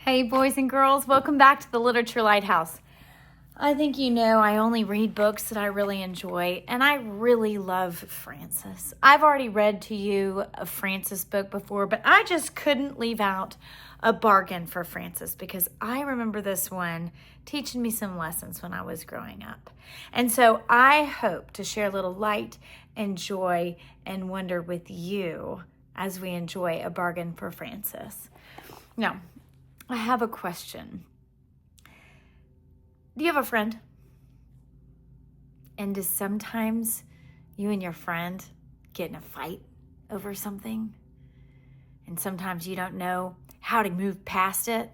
Hey, boys and girls, welcome back to the Literature Lighthouse. I think you know I only read books that I really enjoy, and I really love Frances. I've already read to you a Frances book before, but I just couldn't leave out A Bargain for Frances because I remember this one teaching me some lessons when I was growing up. And so I hope to share a little light and joy and wonder with you as we enjoy A Bargain for Frances. Now, I have a question. Do you have a friend? And does sometimes you and your friend get in a fight over something? And sometimes you don't know how to move past it?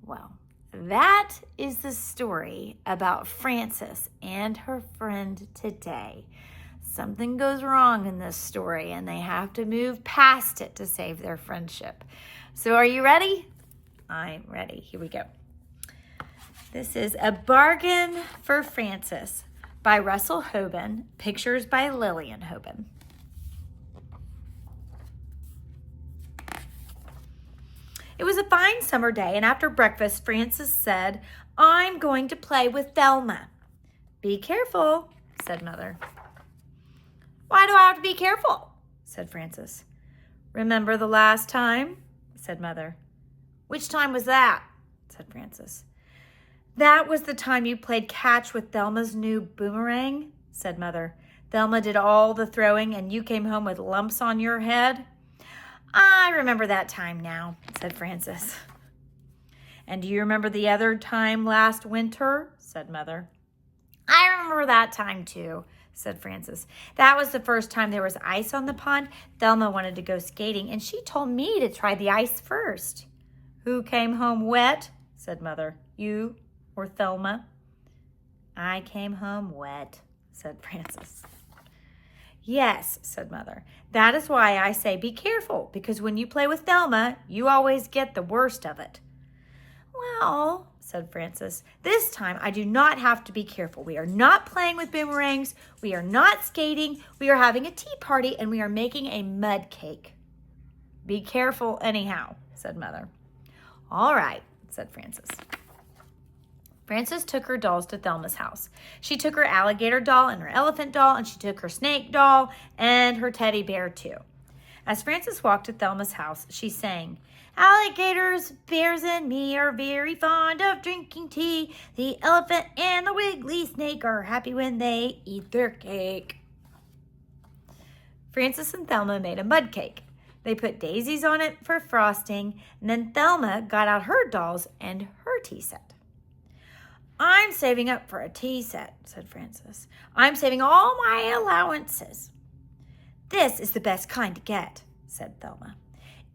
Well, that is the story about Frances and her friend today. Something goes wrong in this story and they have to move past it to save their friendship. So are you ready? I'm ready. Here we go. This is A Bargain for Frances by Russell Hoban, pictures by Lillian Hoban. It was a fine summer day, and after breakfast, Frances said, "I'm going to play with Thelma." "Be careful," said Mother. "Why do I have to be careful?" said Frances. "Remember the last time?" said Mother. "Which time was that?" said Frances. "That was the time you played catch with Thelma's new boomerang," said Mother. "Thelma did all the throwing and you came home with lumps on your head." "I remember that time now," said Frances. "And do you remember the other time last winter?" said Mother. "I remember that time too," said Frances. "That was the first time there was ice on the pond. Thelma wanted to go skating and she told me to try the ice first." "Who came home wet?" said Mother. "You or Thelma?" "I came home wet," said Frances. "Yes," said Mother. "That is why I say be careful, because when you play with Thelma, you always get the worst of it." "Well," said Frances, "this time I do not have to be careful. We are not playing with boomerangs. We are not skating. We are having a tea party, and we are making a mud cake." "Be careful anyhow," said Mother. "All right," said Frances. Frances took her dolls to Thelma's house. She took her alligator doll and her elephant doll, and she took her snake doll and her teddy bear too. As Frances walked to Thelma's house, she sang, "Alligators, bears, and me are very fond of drinking tea. The elephant and the wiggly snake are happy when they eat their cake." Frances and Thelma made a mud cake. They put daisies on it for frosting, and then Thelma got out her dolls and her tea set. "I'm saving up for a tea set," said Frances. "I'm saving all my allowances." "This is the best kind to get," said Thelma.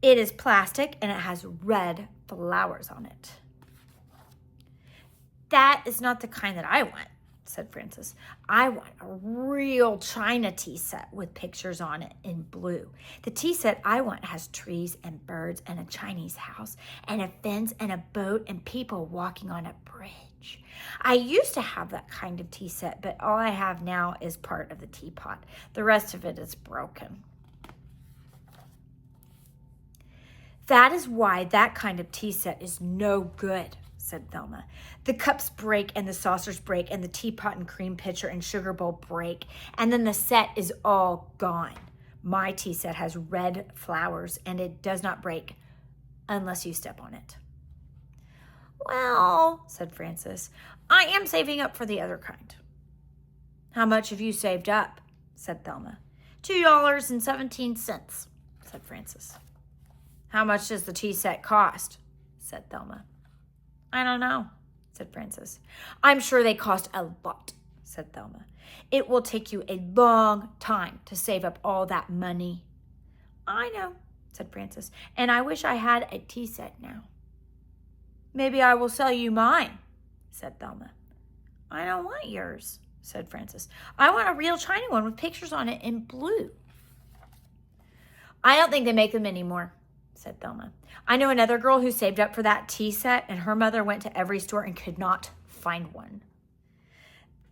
"It is plastic and it has red flowers on it." "That is not the kind that I want," said Frances. "I want a real china tea set with pictures on it in blue. The tea set I want has trees and birds and a Chinese house and a fence and a boat and people walking on a bridge. I used to have that kind of tea set, but all I have now is part of the teapot. The rest of it is broken." "That is why that kind of tea set is no good," said Thelma. "The cups break and the saucers break and the teapot and cream pitcher and sugar bowl break, and then the set is all gone. My tea set has red flowers and it does not break unless you step on it." "Well," said Frances, "I am saving up for the other kind." "How much have you saved up?" said Thelma. $2.17, said Frances. "How much does the tea set cost?" said Thelma. "I don't know," said Frances. "I'm sure they cost a lot," said Thelma. "It will take you a long time to save up all that money." "I know," said Frances, "and I wish I had a tea set now." "Maybe I will sell you mine," said Thelma. "I don't want yours," said Frances. "I want a real china one with pictures on it in blue." "I don't think they make them anymore," said Thelma. "I know another girl who saved up for that tea set, and her mother went to every store and could not find one.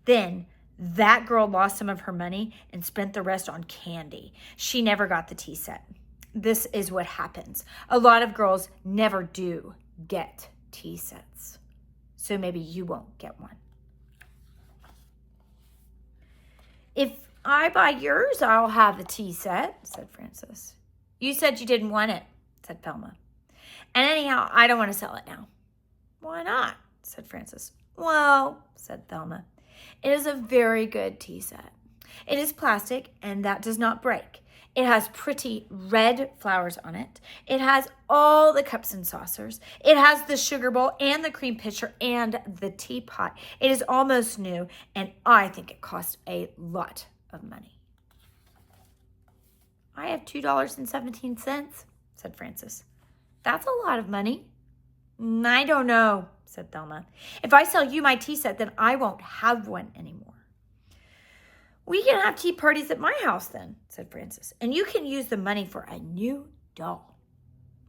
Then that girl lost some of her money and spent the rest on candy. She never got the tea set. This is what happens. A lot of girls never do get tea sets. So maybe you won't get one. If I buy yours, I'll have the tea set, said Frances. You said you didn't want it, said Thelma. And anyhow, I don't want to sell it now. Why not? Said Frances. Well, said Thelma, it is a very good tea set. It is plastic and that does not break. It has pretty red flowers on it. It has all the cups and saucers. It has the sugar bowl and the cream pitcher and the teapot. It is almost new and I think it costs a lot of money. I have $2.17, said Frances. That's a lot of money. I don't know, said Thelma. If I sell you my tea set, then I won't have one anymore. We can have tea parties at my house then, said Frances, and you can use the money for a new doll.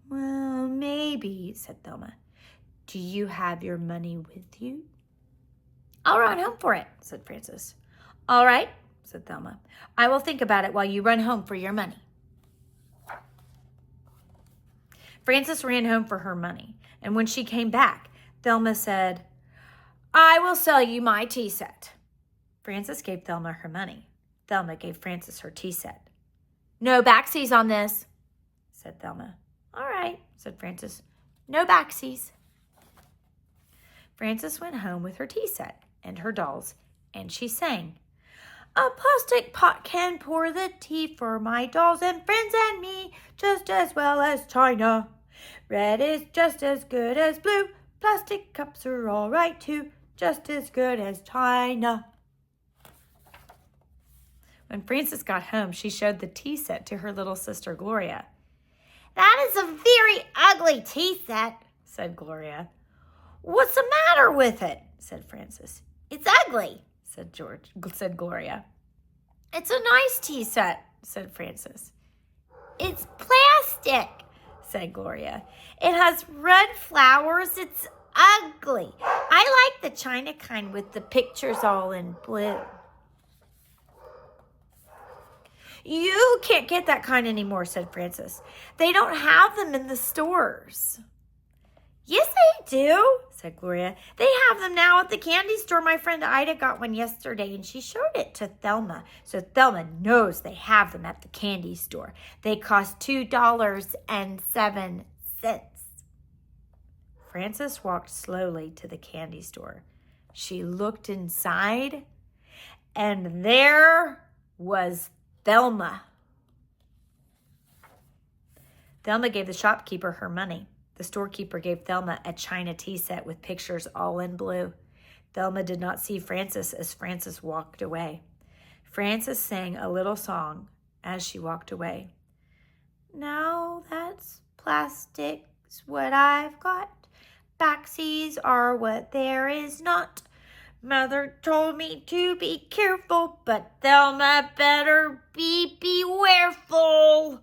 Well, maybe, said Thelma. Do you have your money with you? I'll run home for it, said Frances. All right, said Thelma. I will think about it while you run home for your money. Frances ran home for her money, and when she came back, Thelma said, I will sell you my tea set. Frances gave Thelma her money. Thelma gave Frances her tea set. No backsies on this, said Thelma. All right, said Frances. No backsies. Frances went home with her tea set and her dolls, and she sang, A plastic pot can pour the tea for my dolls and friends and me, just as well as china. Red is just as good as blue. Plastic cups are all right too, just as good as china. When Frances got home, she showed the tea set to her little sister, Gloria. That is a very ugly tea set, said Gloria. What's the matter with it? Said Frances. It's ugly, said Gloria. It's a nice tea set, said Frances. It's plastic, said Gloria. It has red flowers. It's ugly. I like the china kind with the pictures all in blue. You can't get that kind anymore, said Frances. They don't have them in the stores. Yes, they do, said Gloria. They have them now at the candy store. My friend Ida got one yesterday, and she showed it to Thelma. So Thelma knows they have them at the candy store. They cost $2.07. Frances walked slowly to the candy store. She looked inside, and there was Thelma. Thelma gave the shopkeeper her money. The storekeeper gave Thelma a china tea set with pictures all in blue. Thelma did not see Frances as Frances walked away. Frances sang a little song as she walked away. Now that's plastic's what I've got. Backsies are what there is not. Mother told me to be careful, but Thelma better be bewareful.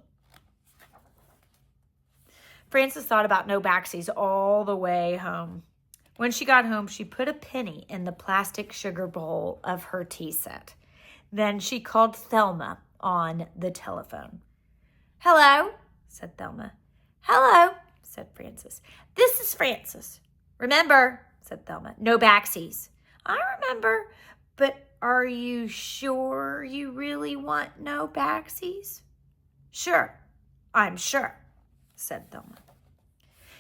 Frances thought about no backsies all the way home. When she got home, she put a penny in the plastic sugar bowl of her tea set. Then she called Thelma on the telephone. Hello, said Thelma. Hello, said Frances. This is Frances. Remember, said Thelma, no backsies. I remember, but are you sure you really want no backsies? Sure, I'm sure, said Thelma.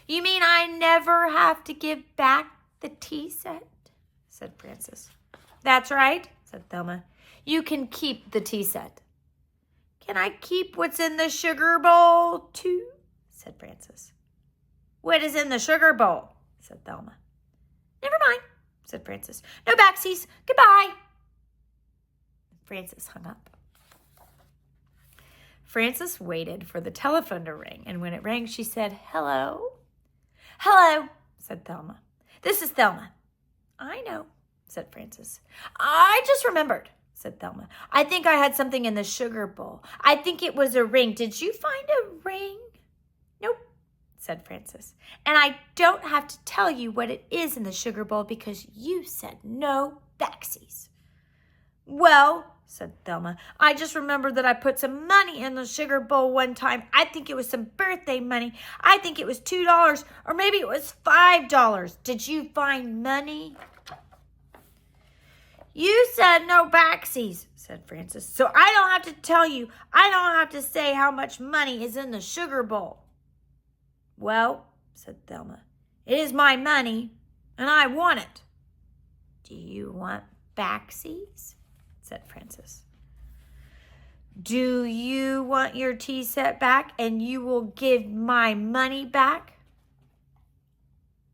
You mean I never have to give back the tea set? Said Frances. That's right, said Thelma. You can keep the tea set. Can I keep what's in the sugar bowl too? Said Frances. What is in the sugar bowl? Said Thelma. Never mind, said Frances. No backsies. Goodbye. Frances hung up. Frances waited for the telephone to ring, and when it rang, she said, Hello. Hello, said Thelma. This is Thelma. I know, said Frances. I just remembered, said Thelma. I think I had something in the sugar bowl. I think it was a ring. Did you find a ring? Nope, said Frances. And I don't have to tell you what it is in the sugar bowl because you said no backsies. Well, said Thelma. I just remembered that I put some money in the sugar bowl one time. I think it was some birthday money. I think it was $2 or maybe it was $5. Did you find money? You said no backsies, said Frances. So I don't have to tell you. I don't have to say how much money is in the sugar bowl. Well, said Thelma, it is my money and I want it. Do you want backsies? Said Frances. Do you want your tea set back and you will give my money back?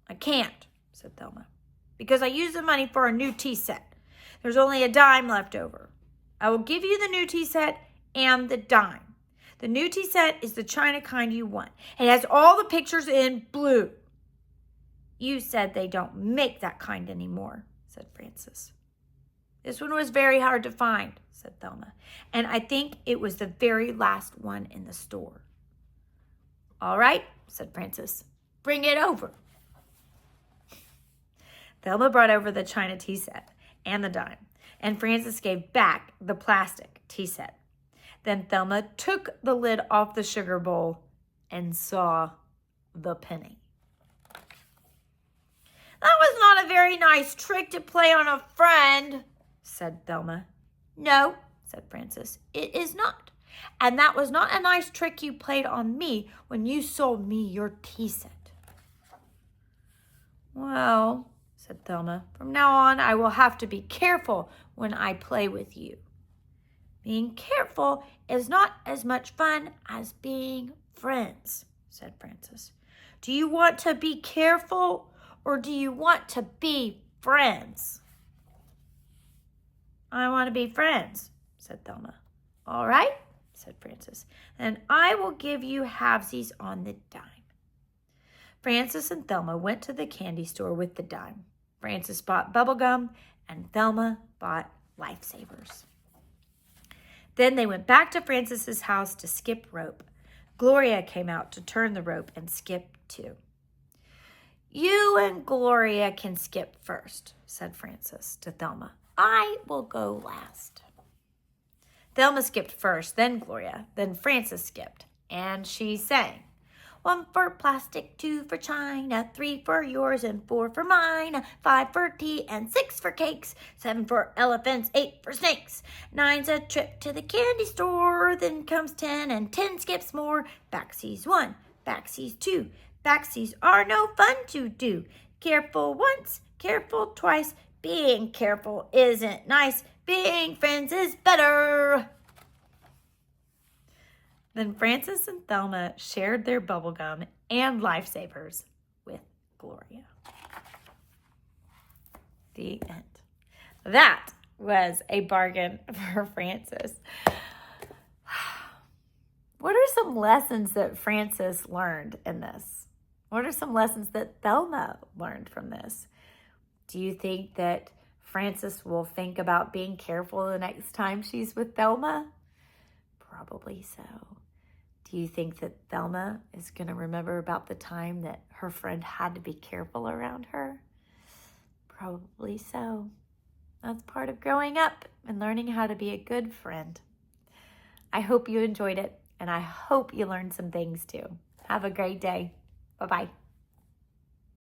I can't, said Thelma, because I used the money for a new tea set. There's only a dime left over. I will give you the new tea set and the dime. The new tea set is the china kind you want. It has all the pictures in blue. You said they don't make that kind anymore, said Frances. This one was very hard to find, said Thelma, and I think it was the very last one in the store. All right, said Frances, bring it over. Thelma brought over the china tea set and the dime, and Frances gave back the plastic tea set. Then Thelma took the lid off the sugar bowl and saw the penny. That was not a very nice trick to play on a friend, said Thelma. No, said Frances, it is not. And that was not a nice trick you played on me when you sold me your tea set. Well, said Thelma, from now on I will have to be careful when I play with you. Being careful is not as much fun as being friends, said Frances. Do you want to be careful or do you want to be friends? I want to be friends, said Thelma. All right, said Frances. Then I will give you halvesies on the dime. Frances and Thelma went to the candy store with the dime. Frances bought bubble gum and Thelma bought lifesavers. Then they went back to Frances's house to skip rope. Gloria came out to turn the rope and skip too. You and Gloria can skip first, said Frances to Thelma. I will go last. Thelma skipped first, then Gloria, then Frances skipped, and she sang. 1 for plastic, 2 for china, 3 for yours and 4 for mine, 5 for tea and 6 for cakes, 7 for elephants, 8 for snakes. 9's a trip to the candy store, then comes 10 and 10 skips more. Backsies 1, backsies 2, backsies are no fun to do. Careful once, careful twice, being careful isn't nice. Being friends is better. Then Frances and Thelma shared their bubblegum and lifesavers with Gloria. The end. That was a bargain for Frances. What are some lessons that Frances learned in this? What are some lessons that Thelma learned from this? Do you think that Frances will think about being careful the next time she's with Thelma? Probably so. Do you think that Thelma is going to remember about the time that her friend had to be careful around her? Probably so. That's part of growing up and learning how to be a good friend. I hope you enjoyed it, and I hope you learned some things too. Have a great day. Bye-bye.